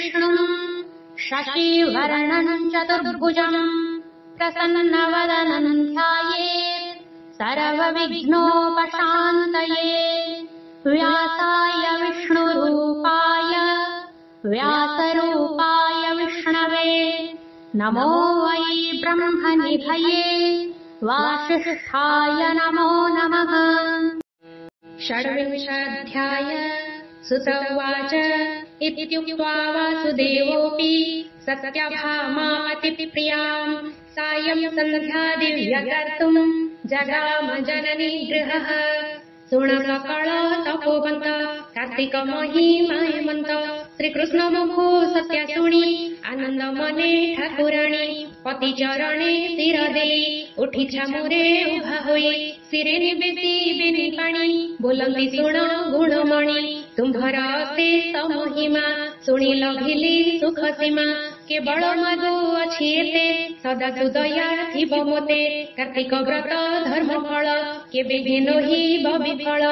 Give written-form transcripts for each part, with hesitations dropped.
विष्णुम् शशिवर्णम् चतुर्भुजम् प्रसन्नवदनम् ध्यायेत् सर्वविघ्नोपशान्तये। व्यासाय विष्णुरूपाय व्यासरूपाय विष्णवे नमो वै ब्रह्मनिधये वासिष्ठाय नमो नमः। षड्विंशाध्याय। सुत उवाच इत्युक्त्वा वासुदेवोऽपि सत्यभामापतिप्रियाम् सायं सन्ध्या दिव्यकर्तुम् जगाम जननी गृहः। सुण सकळ तपोवंत कार्तिक महिमायमंत श्रीकृष्ण मुखु सत्य शुणी आनंद मने ठाकुराणी पति चरणे शिर देई उठी छामुरे उभा होई सिरे निवेदी बेनी पाणी बोलंती सुण गुणमणी तुम्भर अशेष महिमा शुणी लभिली सुख सीमा केवल मधु अछि एते सदा सुदया थिब मोते कार्तिक व्रत धर्म फल केबे घेनोहि विफल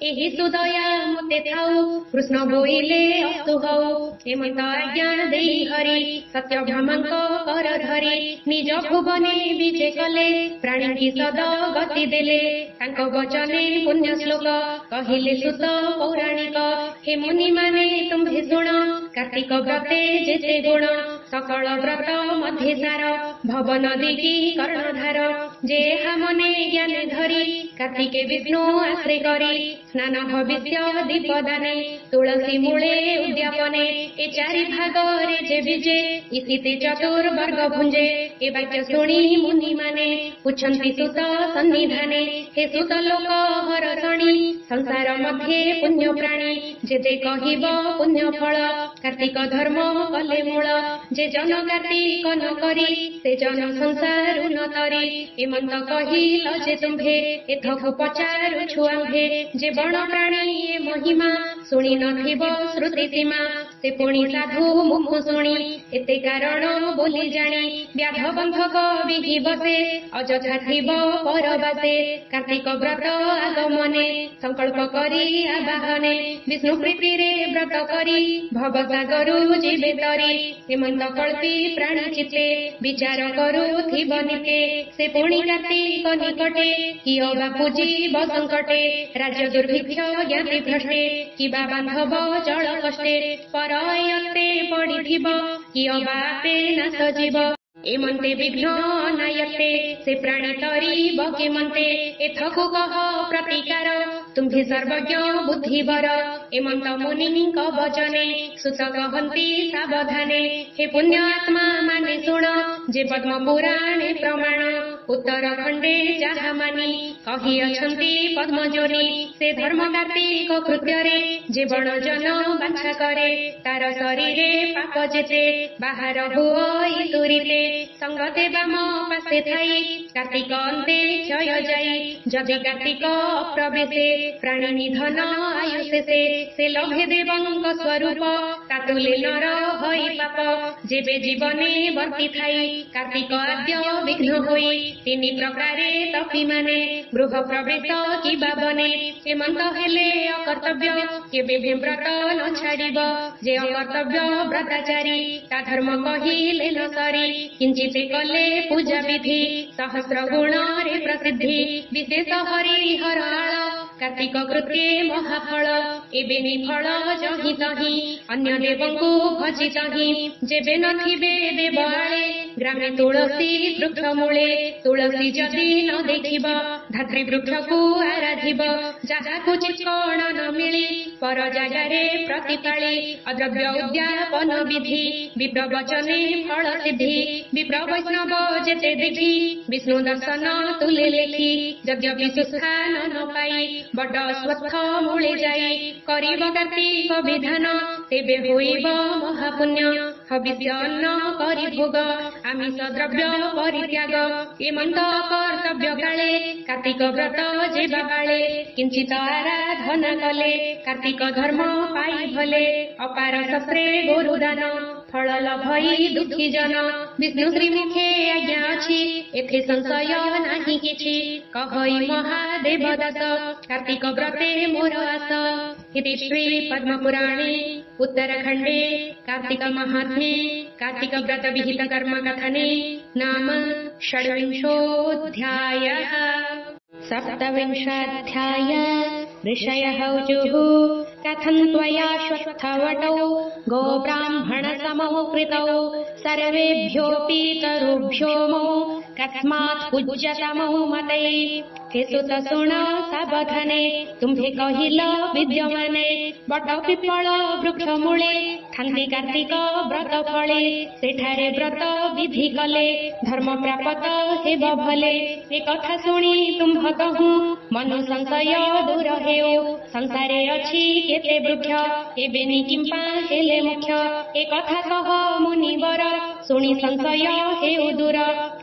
एहि सुदया मोते थाउ कृष्ण बोइले अस्तु हौ हेमंत आज्ञा देई हरि सत्यभामांक कर धरि निज भुवने विजे कले प्राणी की सद गति देले तांक वचने पुण्य श्लोक कहिले सुत पौराणिक हे मुनि माने तुम्भे शुण कार्तिक व्रते जेते गुण सकल व्रत मध्ये सार भव नदी की कर्णधार जे मने ज्ञान धरी कार्तिके विष्णु आश्रे करी स्नान भविष्य दीपदाने तुलसी मूले उद्यापने ए चारि भागरे जे विजे इसिते चतुर्वर्ग भुंजे ए वाक्य शुणी मुनि माने पुछन्ति सुत सन्निधाने हे सुत लोक हरषणी संसार मध्ये पुण्य प्राणी जेते कहिब पुण्य फल कार्तिक धर्म कले मूल जे जन कार्तिक न करी से जन संसार न तरी एमंत कहिल जे तुम्भे एथकु पचारुछु आम्भे जे बण प्राणी ए महिमा शुणी नथिब श्रुति सीमा से पुणी साधु मुखु शुणी एते कारण बोली जाणी व्याध बंधक विधि बसे अजथा थिब परबासे कार्तिक व्रत आगमने संकल्प करी आबाहने विष्णु प्रीतिरे व्रत करी भवसागरु जीवे तरी हेमंत कल्पी प्राणी चित्ते विचार करू थिब निते से पुणी कार्तिक निकटे किय बा पूजिब संकटे राज्य दुर्भिक्ष ज्ञाति भ्रष्टे किबा बांधव जल कष्टे परयते पड़िथिब किय बापे नाश जीव एमंते विघ्न अनायते से प्राणी तरीब केमंते एथकु कह प्रतिकार तुम्भे सर्वज्ञ बुद्धिवर एमंत मुनिंक वचने सुत कहन्ति सावधाने हे पुण्य आत्मा माने शुण जे पद्म पुराणे प्रमाण उत्तरखंडे जहा मानी कहि अछन्ति पद्मजोनी से धर्म कार्तिक कृत्यरे जे बण जन बाछा करे तार शरीरे पाप जेते बाहर हुई तुरीते संगते बाम पासे थाई कार्तिक अंते क्षय जाई जदि कार्तिक प्रवेशे प्राणी निधन आयुषे से लभे देवंक स्वरूप तातुले नर हई पाप जेबे जीवने वर्ती थाई कार्तिक आद्य विघ्न होई तीनि प्रकारे तपी माने गृह प्रवेश किबा बने हेमंत हेले अकर्तव्य केबे व्रत न छाड़िब जे अकर्तव्य व्रताचारी ता धर्म कहिले न सरी किंचिते कले पूजा विधि सहस्र गुण रे प्रसिद्धि विशेष हरि हराळ कार्तिक कृत्ये महाफल एबे निफल जहि तहि अन्य देवंकु भजि तहि जेबे नथिबे देवाळे ग्रामे तुलसी वृक्ष मूले तुलसी जदि न देखिब धात्री वृक्षकु आराधिब जाहाकु चित्कण न मिली पर जागारे प्रतिपाळी अद्रव्य उद्यापन विधि विप्र वचने फल सिद्धि विप्र वैष्णव जेते देखी विष्णु दर्शन तुले लेखी यद्यपि सुस्थान न पाई बड स्वस्थ मूले जाई करिब कार्तिक विधान तेबे होइब महापुण्य हविष्य अन्न करि भोग आमिष द्रव्य परित्याग एमंत कर्तव्य काले कार्तिक व्रत जेबा बाळे किंचित आराधना कले कार्तिक धर्म पाई भले अपार शस्त्रे गोरुदान फल लभई दुखी जन विष्णु श्रीमुखे आज्ञा अछि एथे संशय नाही किछि कहई महादेव दास कार्तिक व्रते मोर आस इति श्री पद्म पुराणे उत्तरखण्डे कार्तिकमाहात्म्ये कार्तिकव्रतविहितकर्मकथने नाम षड्विंशोऽध्यायः। सप्तविंशाध्याय। ऋषयः ऊचुः कथम् त्वयाश्वत्थवटौ गोब्राह्मणसमौ कृतौ सर्वेभ्योऽपि तरुभ्यो मौ कस्मात् पूज्यतमौ मते। हे सुत सुण सावधाने तुम्भे कहिल विद्यमाने बट पिपळ वृक्ष मूळे थान्ति कार्तिक व्रत फळे सेठारे व्रत विधि कले धर्म प्राप्त हेब भले। ए कथा शुणी तुम्भ कहूँ मनु संशय दूर हेउ संसारे अछि केते वृक्ष एबेनि किंपा हेले मुख्य। ए कथा कह मुनिवर शुणी संशय हेउ दूर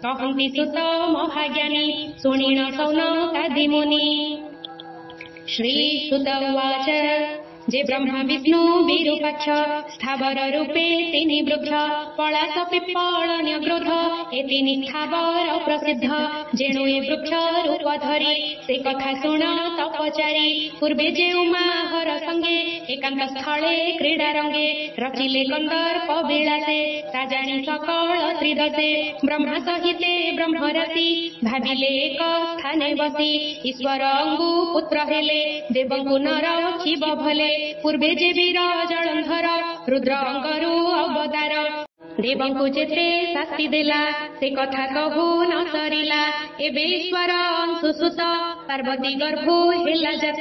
कहन्ति सुत महाज्ञानी शुणिण सौन कादिमुनि। श्रीसुत उवाच जे ब्रह्मा विष्णु विरूपाक्ष स्थावर रूपे तिनि वृक्ष पलाश पिप्पळ न्यगृध ए तिनि स्थावर प्रसिद्ध जेणु ए वृक्ष रूप धरि से कथा शुण तपचारी पूर्वे जे उमाहर संगे एकांत स्थळे क्रीडा रंगे रचिले कंदर्प विलासे राजाणी सकळ त्रिदशे ब्रह्मा सहिते ब्रह्मराशि भाविले एक स्थाने बसी ईश्वर अंगु पुत्र हेले देवंगु नर शिव भले। पूर्वे जे वीर जलंधर रुद्र अंगरु अवतार देवंकु जेते शास्ति देला से कथा कहू न सरिला। एबे ईश्वर अंशुसुत पार्वती गर्भु हेला जात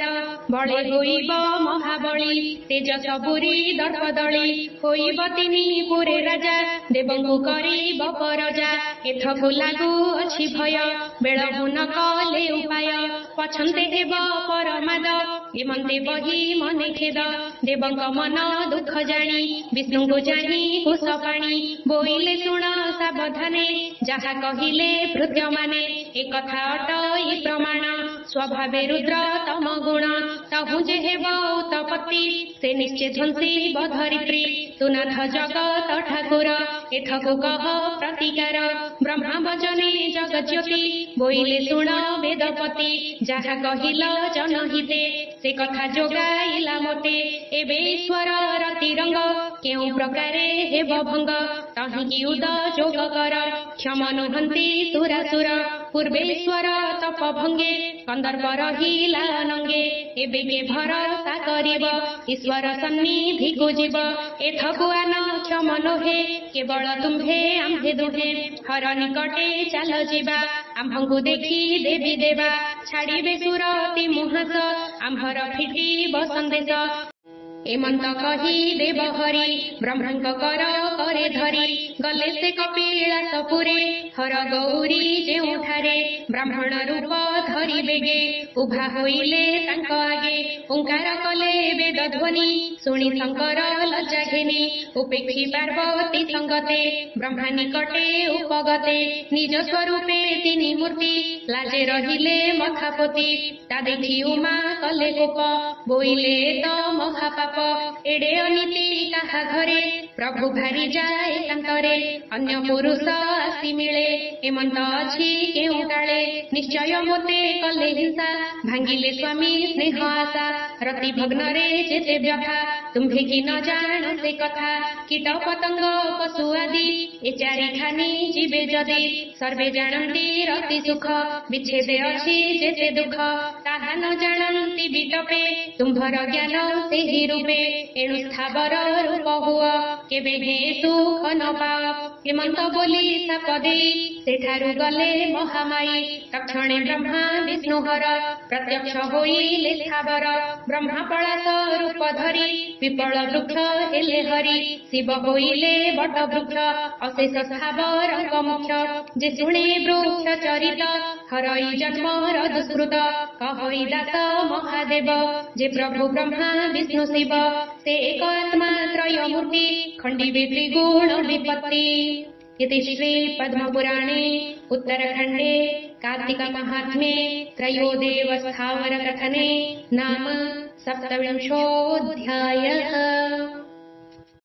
बळे होइब महाबली तेज सबुरी दर्प दଳି होइब तिनि पुरे राजा देवंकु करिब परजा। एथकु लागू अछि भय बेळ न कले उपाय पछन्ते हेब परमाद एमन्ते बही मने खेद देवंक मन दुख जानी विष्णुको जानी कुश पाणी बोइले शुण सावधाने जहा कहिले भृत्यमाने। ए कथा अटई प्रमाण स्वभावे रुद्र तम गुण तहु जे हेब उत्पत्ति से निश्चय ध्वंसी बधरित्री सुनाथ जगत ठाकुर एथकु कह प्रतिकार ब्रह्मा बजने जगज्योति बोइले शुण वेदपति जहा कहिल जनहिते से कथा जोगाइला मते। एबे ईश्वर रतिरंग केउ प्रकारे हेब भंग तहिकी उद जोग कर क्षम नुहन्ति सुरासुर पूर्वे ईश्वर तप भंगे कंदर्प रहिला नंगे एबे के भरसा करिब ईश्वर सन्निधि को जीव। एथकु आन क्षम नोहे केवल तुम्भे आम्भे दुहे हर निकटे चाल जीवा आम्भंगु देखि देवी देवा छाड़िबे सुरति मुहास आम्भर फिटिब सन्देश। एमंत कही देव हरि ब्रह्मंक कर करे धरी गले से कपिलास पुरे हर गौरी जेउठारे ब्राह्मण रूप धरी बेगे उभा होइले तांक आगे ओंकार कले वेद ध्वनि शुणी शंकर लज्जा घेनी उपेक्षी पार्वती संगते ब्रह्मा निकटे उपगते निज स्वरूपे तिनि मूर्ति लाजे रहिले मथापति ता देखि उमा कले कोप बोइले तो महापाप एडे अनीति काहा घरे प्रभु भारी जाए कांतरे अन्य पुरुष आसी मिले एमंत अछि केउ काले निश्चय मोते कले हिंसा भांगिले स्वामी स्नेह आशा रति भग्नरे जेते व्यथा तुम्भे कि न जान से कथा कीट पतंग पशु आदि ए चारि खानी जीवे जदि सर्वे जानन्ति रति सुख विच्छेदे अछि जेते दुख ताहा न जानन्ति बिटपे तुम्भर ज्ञान सेहि रूपे एणु स्थावर रूप हुआ केबे हे सुख न पाओ। हेमंत बोली साप देई सेठारु गले महामाई तक्षणे ब्रह्मा विष्णुहर प्रत्यक्ष होइले स्थावर ब्रह्मा पलाश रूप धरी पिपळ वृक्ष हेले हरि शिव होइले बट वृक्ष अशेष स्थावर मुख्य जे शुणे वृक्ष चरित हरई जन्मर दुष्कृत कहई दास महादेव जे प्रभु ब्रह्मा विष्णु शिव से एक आत्मा त्रय मूर्ति खंडिबे त्रिगुण विपत्ति। इति श्री पद्मपुराणे उत्तरखंडे कार्तिक महात्म्ये त्रयोदेव स्थावर कथने नाम सप्तविंशोऽध्यायः।